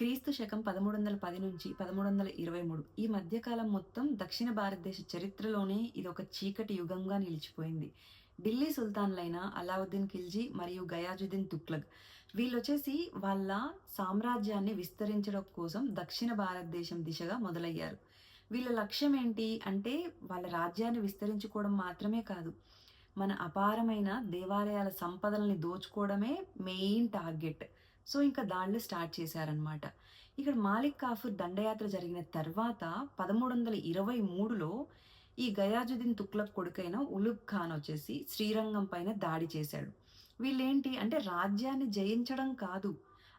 క్రీస్తు శకం 1310 నుంచి 1323 ఈ మధ్యకాలం మొత్తం దక్షిణ భారతదేశ చరిత్రలోనే ఇదొక చీకటి యుగంగా నిలిచిపోయింది. ఢిల్లీ సుల్తాన్లైన అలావుద్దీన్ ఖిల్జీ మరియు గయాజుద్దీన్ తుగ్లక్ వీళ్ళొచ్చేసి వాళ్ళ సామ్రాజ్యాన్ని విస్తరించడం కోసం దక్షిణ భారతదేశం దిశగా మొదలయ్యారు. వీళ్ళ లక్ష్యం ఏంటి అంటే వాళ్ళ రాజ్యాన్ని విస్తరించుకోవడం మాత్రమే కాదు, మన అపారమైన దేవాలయాల సంపదల్ని దోచుకోవడమే మెయిన్ టార్గెట్. సో, ఇంకా దాడులు స్టార్ట్ చేశారనమాట. ఇక్కడ మాలిక్ కాఫూర్ దండయాత్ర జరిగిన తర్వాత 1323లో ఈ గయాజుద్దీన్ తుగ్లక్ కొడుకైన ఉలుగ్ ఖాన్ వచ్చేసి శ్రీరంగం పైన దాడి చేశాడు. వీళ్ళేంటి అంటే రాజ్యాన్ని జయించడం కాదు,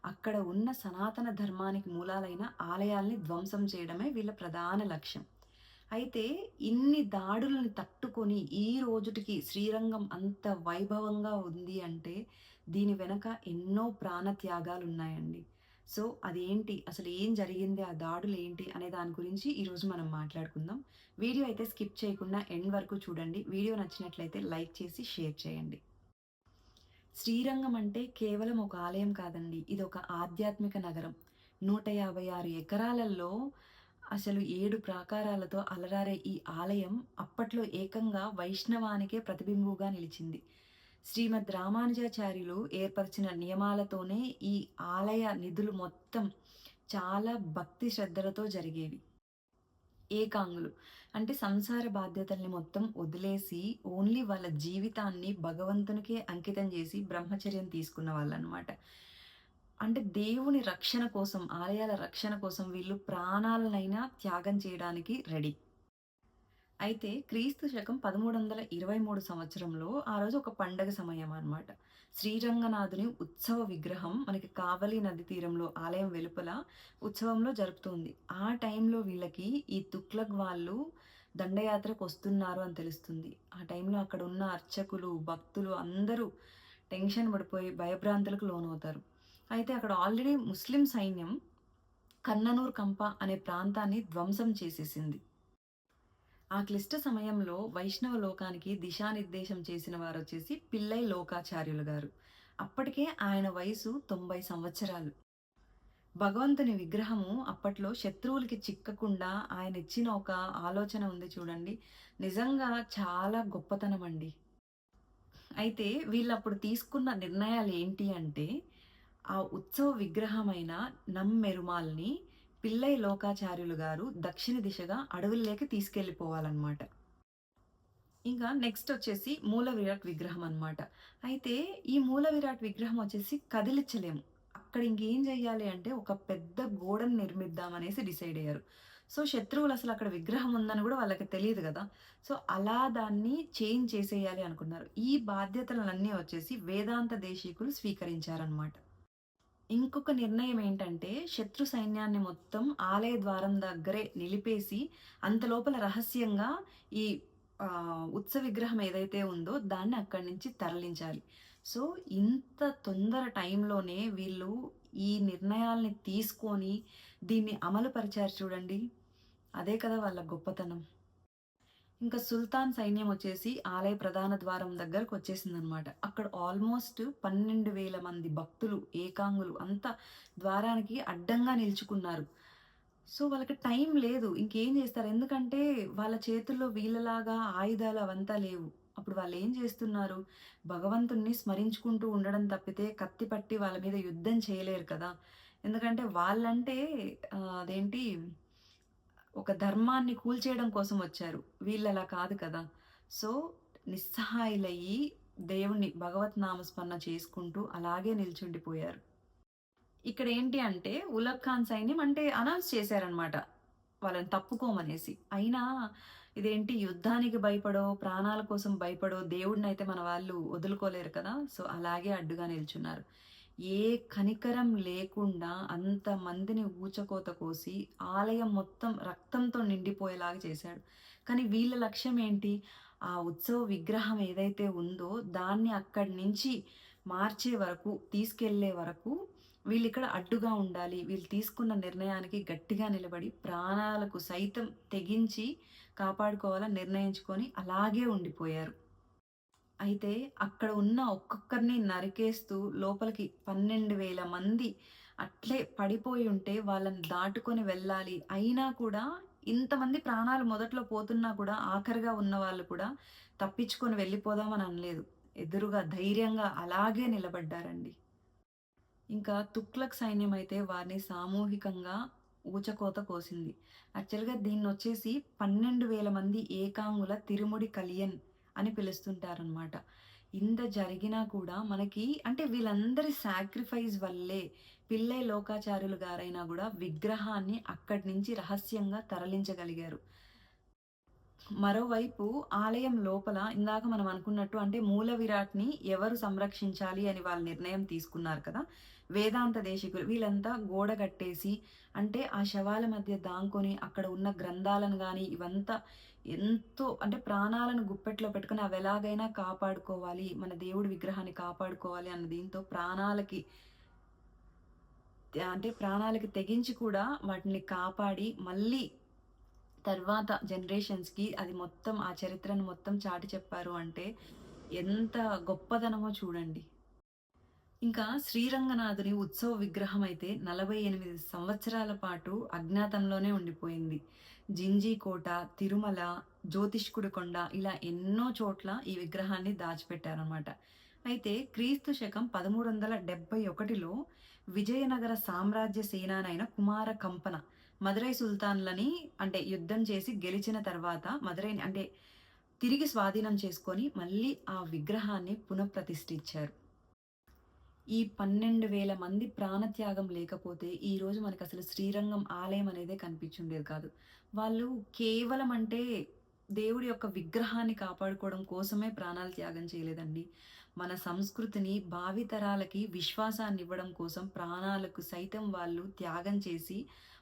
అక్కడ ఉన్న సనాతన ధర్మానికి మూలాలైన ఆలయాల్ని ధ్వంసం చేయడమే వీళ్ళ ప్రధాన లక్ష్యం. అయితే ఇన్ని దాడులను తట్టుకొని ఈ రోజుటికి శ్రీరంగం అంత వైభవంగా ఉంది అంటే దీని వెనక ఎన్నో ప్రాణత్యాగాలున్నాయండి. సో, అదేంటి? అసలు ఏం జరిగింది? ఆ దాడులేంటి? అనే దాని గురించి ఈరోజు మనం మాట్లాడుకుందాం. వీడియో అయితే స్కిప్ చేయకుండా ఎండ్ వరకు చూడండి. వీడియో నచ్చినట్లయితే లైక్ చేసి షేర్ చేయండి. శ్రీరంగం అంటే కేవలం ఒక ఆలయం కాదండి. ఇదొక ఆధ్యాత్మిక నగరం. 156 ఎకరాలలో అసలు 7 ప్రాకారాలతో అలరారే ఈ ఆలయం అప్పట్లో ఏకంగా వైష్ణవానికే ప్రతిబింబుగా నిలిచింది. శ్రీమద్ రామానుజాచార్యులు ఏర్పరిచిన నియమాలతోనే ఈ ఆలయ నిధులు మొత్తం చాలా భక్తి శ్రద్ధలతో జరిగేవి. ఏకాంగులు అంటే సంసార బాధ్యతల్ని మొత్తం వదిలేసి ఓన్లీ వాళ్ళ జీవితాన్ని భగవంతునికే అంకితం చేసి బ్రహ్మచర్యం తీసుకున్న వాళ్ళనమాట. అంటే దేవుని రక్షణ కోసం, ఆలయాల రక్షణ కోసం వీళ్ళు ప్రాణాలనైనా త్యాగం చేయడానికి రెడీ. అయితే క్రీస్తు శకం 1323 సంవత్సరంలో ఆ రోజు ఒక పండగ సమయం అన్నమాట. శ్రీరంగనాథుని ఉత్సవ విగ్రహం మనకి కావలి నది తీరంలో ఆలయం వెలుపల ఉత్సవంలో జరుపుతుంది. ఆ టైంలో వీళ్ళకి ఈ తుగ్లక్ వాళ్ళు దండయాత్రకు వస్తున్నారు అని తెలుస్తుంది. ఆ టైంలో అక్కడ ఉన్న అర్చకులు, భక్తులు అందరూ టెన్షన్ పడిపోయి భయభ్రాంతులకు లోనవుతారు. అయితే అక్కడ ఆల్రెడీ ముస్లిం సైన్యం కన్ననూర్ కంప అనే ప్రాంతాన్ని ధ్వంసం చేసేసింది. ఆ క్లిష్ట సమయంలో వైష్ణవ లోకానికి దిశానిర్దేశం చేసిన వారొచ్చేసి పిల్లై లోకాచార్యులు గారు. అప్పటికే ఆయన వయసు 90 సంవత్సరాలు. భగవంతుని విగ్రహము అప్పట్లో శత్రువులకి చిక్కకుండా ఆయన ఇచ్చిన ఒక ఆలోచన ఉంది చూడండి. నిజంగా చాలా గొప్పతనమండి. అయితే వీళ్ళప్పుడు తీసుకున్న నిర్ణయాలేంటి అంటే, ఆ ఉత్సవ విగ్రహమైన నమ్మెరుమాల్ని పిల్లై లోకాచార్యులు గారు దక్షిణ దిశగా అడవుల్లోకి తీసుకెళ్ళిపోవాలన్నమాట. ఇంకా నెక్స్ట్ వచ్చేసి మూల విరాట్ విగ్రహం అన్నమాట. అయితే ఈ మూల విరాట్ విగ్రహం వచ్చేసి కదిలిచ్చలేము. అక్కడ ఇంకేం జేయాలి అంటే ఒక పెద్ద గోడను నిర్మిద్దామనేసి డిసైడ్ అయ్యారు. సో, శత్రువులు అసలు అక్కడ విగ్రహం ఉందని గూడా వాళ్ళకి తెలీదు గదా! సో, అలా దాన్ని చేంజ్ చేసేయాలి అనుకున్నారు. ఈ బాధ్యతలన్నీ వచ్చేసి వేదాంత దేశీకులు స్వీకరించారన్నమాట. ఇంకొక నిర్ణయం ఏంటంటే, శత్రు సైన్యాన్ని మొత్తం ఆలయ ద్వారం దగ్గరే నిలిపేసి, అంతలోపల రహస్యంగా ఈ ఉత్సవ విగ్రహం ఏదైతే ఉందో దాన్ని అక్కడి నుంచి తరలించాలి. సో, ఇంత తొందర టైంలోనే వీళ్ళు ఈ నిర్ణయాల్ని తీసుకొని, దీన్ని అమలు పరిచారు చూడండి. అదే కదా వాళ్ళ గొప్పతనం. ఇంకా సుల్తాన్ సైన్యం వచ్చేసి ఆలయ ప్రధాన ద్వారం దగ్గరకొచ్చేసిందనమాట. అక్కడ ఆల్మోస్ట్ 12,000 మంది భక్తులు, ఏకాంగులు అంతా ద్వారానికి అడ్డంగా నిలుచుకున్నారు. సో, వాళ్ళకి టైం లేదు. ఇంకేం జేస్తారు? ఎందుకంటే వాళ్ళ చేతుల్లో వీళ్ళలాగా ఆయుధాలు అవంతా లేవు. అప్పుడు వాళ్ళేం జేస్తున్నారు? భగవంతుడిని స్మరించుకుంటూ ఉండడం తప్పితే కత్తి పట్టి వాళ్ళ మీద యుద్ధం చేయలేరు కదా! ఎందుకంటే వాళ్ళంటే అదేంటి ఒక ధర్మాన్ని కూల్చేయడం కోసం వచ్చారు. వీళ్ళలా కాదు కదా! సో, నిస్సహాయులయ్యి దేవుణ్ణి భగవత్ నామస్మరణ చేసుకుంటూ అలాగే నిల్చుండిపోయారు. ఇక్కడేంటి అంటే ఉలగ్ ఖాన్ సైన్యం అంటే అనౌన్స్ చేశారనమాట, వాళ్ళని తప్పుకోమనేసి. అయినా ఇదేంటి యుద్ధానికి భయపడో, ప్రాణాల కోసం భయపడో దేవుడినైతే మన వాళ్ళు వదులుకోలేరు కదా! సో, అలాగే అడ్డుగా నిల్చున్నారు. ఏ కనికరం లేకుండా అంతమందిని ఊచకోత కోసి ఆలయం మొత్తం రక్తంతో నిండిపోయేలాగా చేశాడు. కానీ వీళ్ళ లక్ష్యం ఏంటి? ఆ ఉత్సవ విగ్రహం ఏదైతే ఉందో దాన్ని అక్కడి నుంచి మార్చే వరకు, తీసుకెళ్ళే వరకు వీళ్ళిక్కడ అడ్డుగా ఉండాలి. వీళ్ళు తీసుకున్న నిర్ణయానికి గట్టిగా నిలబడి ప్రాణాలకు సైతం తెగించి కాపాడుకోవాలని నిర్ణయించుకొని అలాగే ఉండిపోయారు. అయితే అక్కడ ఉన్న ఒక్కొక్కరిని నరికేస్తూ లోపలికి 12,000 మంది అట్లే పడిపోయి ఉంటే వాళ్ళని దాటుకొని వెళ్ళాలి. అయినా కూడా ఇంతమంది ప్రాణాలు మొదట్లో పోతున్నా కూడా ఆఖరిగా ఉన్నవాళ్ళు కూడా తప్పించుకొని వెళ్ళిపోదామని అనలేదు. ఎదురుగా ధైర్యంగా అలాగే నిలబడ్డారండి. ఇంకా తుగ్లక్ సైన్యమైతే వారిని సామూహికంగా ఊచకోత కోసింది. యాక్చువల్‌గా దీన్నొచ్చేసి 12,000 మంది ఏకాంగుల తిరుముడి కలియన్ అని పిలుస్తుంటారనమాట. ఇంత జరిగినా కూడా మనకి అంటే వీళ్ళందరి సాక్రిఫైస్ వల్లే పిళ్ళై లోకాచార్యులు గారైనా గూడా విగ్రహాన్ని అక్కడి నుంచి రహస్యంగా తరలించగలిగారు. మరోవైపు ఆలయం లోపల ఇందాక మనం అనుకున్నట్టు అంటే మూల విరాట్‌ని ఎవరు సంరక్షించాలి అని వాళ్ళు నిర్ణయం తీసుకున్నారు కదా! వేదాంత దేశికులు వీళ్ళంతా గోడ కట్టేసి అంటే ఆ శవాల మధ్య దాంకొని అక్కడ ఉన్న గ్రంథాలను గాని ఇవంతా ఎంతో అంటే ప్రాణాలను గుప్పెట్లో పెట్టుకొని అవెలాగైనా కాపాడుకోవాలి. మన దేవుడి విగ్రహాన్ని కాపాడుకోవాలి అన్న దీంతో ప్రాణాలకి తెగించి కూడా వాటిని కాపాడి మళ్ళీ తర్వాత జనరేషన్స్‌కి అది మొత్తం ఆ చరిత్రను మొత్తం చాటి చెప్పారు అంటే, ఎంత గొప్పదనమో చూడండి. ఇంకా శ్రీరంగనాథుని ఉత్సవ విగ్రహం అయితే 48 సంవత్సరాల పాటు అజ్ఞాతంలోనే ఉండిపోయింది. జింజీకోట, తిరుమల, జ్యోతిష్కుడి కొండ ఇలా ఎన్నో చోట్ల ఈ విగ్రహాన్ని దాచిపెట్టారనమాట. అయితే క్రీస్తు శకం 1371లో విజయనగర సామ్రాజ్య సేనానైన కుమార కంపన మదురై సుల్తాన్‌లని అంటే యుద్ధం చేసి గెలిచిన తర్వాత మదురైని అంటే తిరిగి స్వాధీనం చేసుకొని మళ్ళీ ఆ విగ్రహాన్ని పునఃప్రతిష్ఠించారు. ఈ 12,000 మంది ప్రాణత్యాగం లేకపోతే, ఈరోజు మనకసలు శ్రీరంగం ఆలయం అనేదే కనిపించుండేది కాదు. వాళ్ళు కేవలం అంటే దేవుడి యొక్క విగ్రహాన్ని కాపాడుకోవడం కోసమే ప్రాణాలు త్యాగం చేయలేదండి. మన సంస్కృతిని భావితరాలకి విశ్వాసాన్నివ్వడం కోసం ప్రాణాలకు సైతం వాళ్ళు త్యాగం చేసి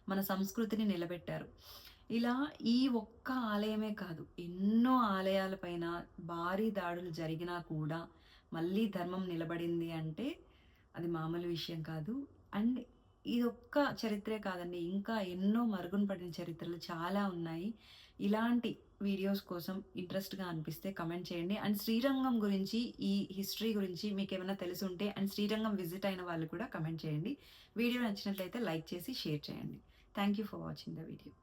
మన సంస్కృతిని నిలబెట్టారు. ఇలా ఈ ఒక్క ఆలయమే కాదు, ఎన్నో ఆలయాల పైన భారీ దాడులు జరిగినా కూడా మళ్ళీ ధర్మం నిలబడింది అంటే అది మామూలు విషయం కాదు. అండ్ ఇదొక్క చరిత్రే కాదండి. ఇంకా ఎన్నో మరుగున పడిన చరిత్రలు చాలా ఉన్నాయి. ఇలాంటి వీడియోస్ కోసం ఇంట్రెస్ట్‌గా అనిపిస్తే కమెంట్ చేయండి. అండ్ శ్రీరంగం గురించి, ఈ హిస్టరీ గురించి మీకేమైనా తెలిసుంటే అండ్ శ్రీరంగం విజిట్ అయిన వాళ్ళు కూడా కమెంట్ చేయండి. వీడియో నచ్చినట్లయితే లైక్ చేసి షేర్ చేయండి. Thank you for watching the video.